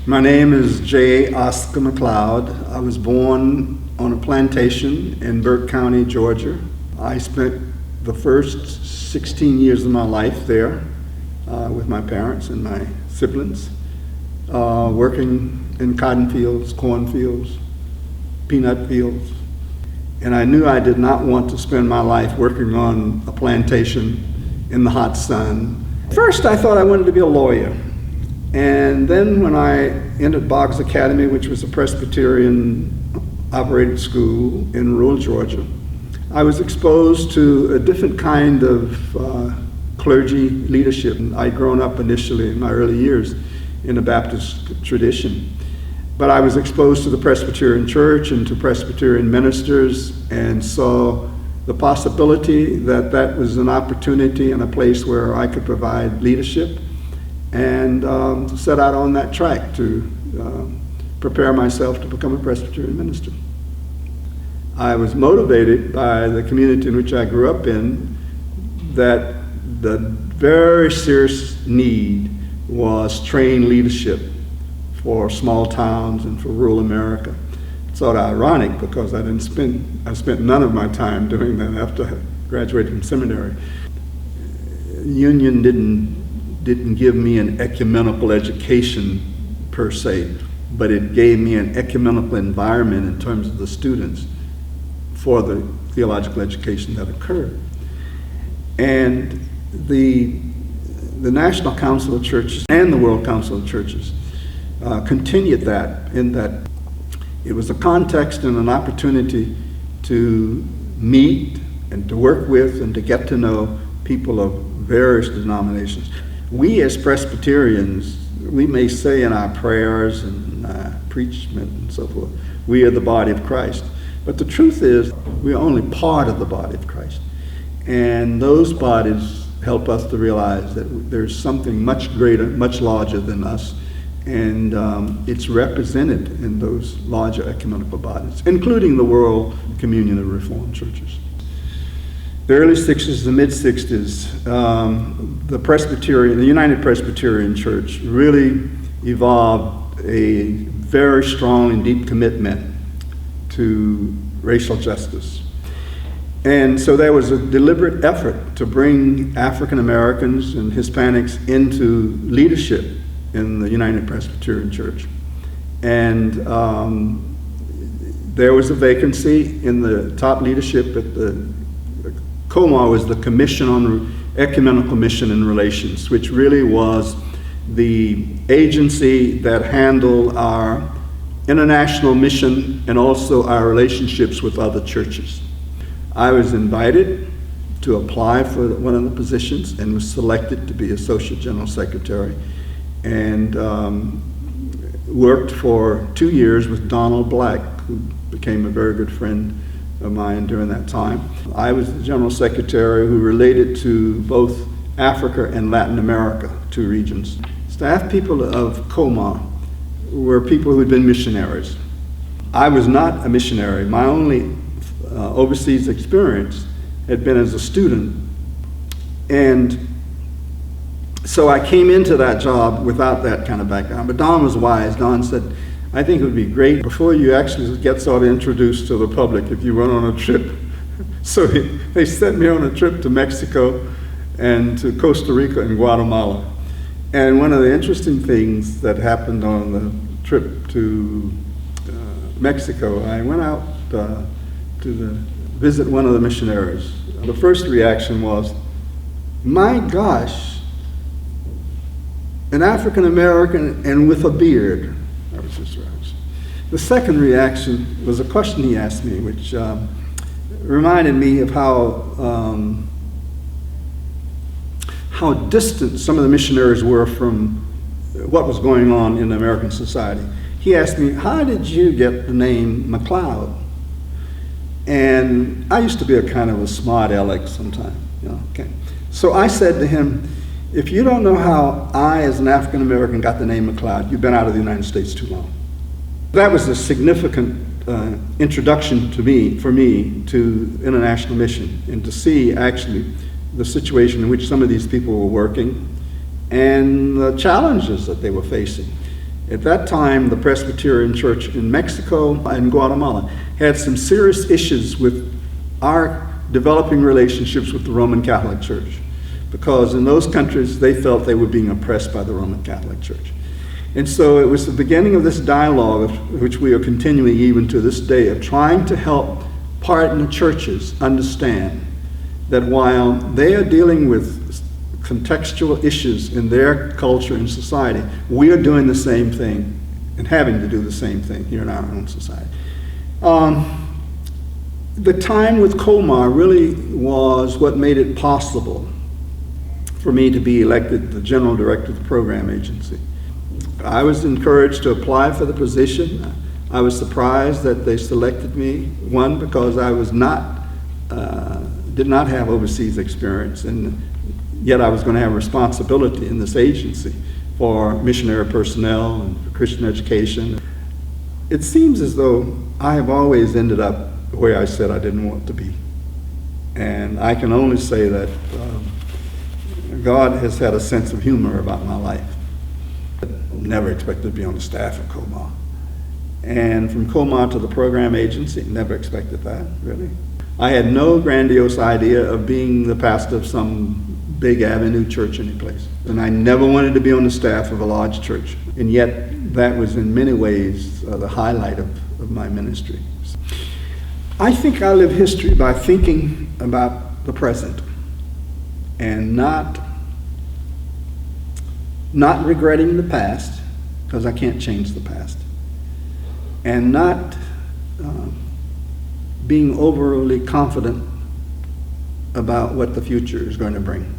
My name is J. Oscar McCloud. I was born on a plantation in Burke County, Georgia. I spent the first 16 years of my life there with my parents and my siblings, working in cotton fields, cornfields, peanut fields. And I knew I did not want to spend my life working on a plantation in the hot sun. First, I thought I wanted to be a lawyer. And then when I entered Boggs Academy, which was a Presbyterian operated school in rural Georgia, I was exposed to a different kind of clergy leadership. I'd grown up initially in my early years in a Baptist tradition. But I was exposed to the Presbyterian Church and to Presbyterian ministers and saw the possibility that that was an opportunity and a place where I could provide leadership, and set out on that track to prepare myself to become a Presbyterian minister. I was motivated by the community in which I grew up in, that the very serious need was trained leadership for small towns and for rural America. It's sort of ironic because I spent none of my time doing that after I graduated from seminary. Union didn't give me an ecumenical education per se, but it gave me an ecumenical environment in terms of the students for the theological education that occurred. And the National Council of Churches and the World Council of Churches continued that, in that it was a context and an opportunity to meet and to work with and to get to know people of various denominations. We as Presbyterians, we may say in our prayers and preachment and so forth, we are the body of Christ. But the truth is, we are only part of the body of Christ. And those bodies help us to realize that there's something much greater, much larger than us, and it's represented in those larger ecumenical bodies, including the World Communion of Reformed Churches. The early 60s, the mid-60s, the United Presbyterian Church really evolved a very strong and deep commitment to racial justice. And so there was a deliberate effort to bring African Americans and Hispanics into leadership in the United Presbyterian Church. And there was a vacancy in the top leadership at the COMA, was the Commission on Ecumenical Mission and Relations, which really was the agency that handled our international mission and also our relationships with other churches. I was invited to apply for one of the positions and was selected to be Associate General Secretary, and worked for 2 years with Donald Black, who became a very good friend of mine during that time. I was the General Secretary who related to both Africa and Latin America, two regions. Staff people of COMA were people who had been missionaries. I was not a missionary. My only overseas experience had been as a student. And so I came into that job without that kind of background. But Don was wise. Don said, I think it would be great before you actually get sort of introduced to the public if you went on a trip. So they sent me on a trip to Mexico and to Costa Rica and Guatemala. And one of the interesting things that happened on the trip to Mexico, I went out to visit one of the missionaries. The first reaction was, my gosh, an African American and with a beard. That was his reaction. The second reaction was a question he asked me, which reminded me of how distant some of the missionaries were from what was going on in American society. He asked me, how did you get the name McCloud? And I used to be a kind of a smart aleck sometime, okay. So I said to him, if you don't know how I, as an African American, got the name McCloud, you've been out of the United States too long. That was a significant introduction for me to international mission, and to see actually the situation in which some of these people were working and the challenges that they were facing. At that time, the Presbyterian Church in Mexico and Guatemala had some serious issues with our developing relationships with the Roman Catholic Church, because in those countries they felt they were being oppressed by the Roman Catholic Church. And so it was the beginning of this dialogue, which we are continuing even to this day, of trying to help partner churches understand that while they are dealing with contextual issues in their culture and society, we are doing the same thing and having to do the same thing here in our own society. The time with Comar really was what made it possible for me to be elected the general director of the program agency. I was encouraged to apply for the position. I was surprised that they selected me, one, because I was did not have overseas experience, and yet I was going to have responsibility in this agency for missionary personnel and for Christian education. It seems as though I have always ended up where I said I didn't want to be. And I can only say that God has had a sense of humor about my life. I never expected to be on the staff of Comar. And from Comar to the program agency, never expected that, really. I had no grandiose idea of being the pastor of some big avenue church anyplace. And I never wanted to be on the staff of a large church. And yet, that was in many ways the highlight of my ministry. I think I live history by thinking about the present and not regretting the past, because I can't change the past, and not being overly confident about what the future is going to bring.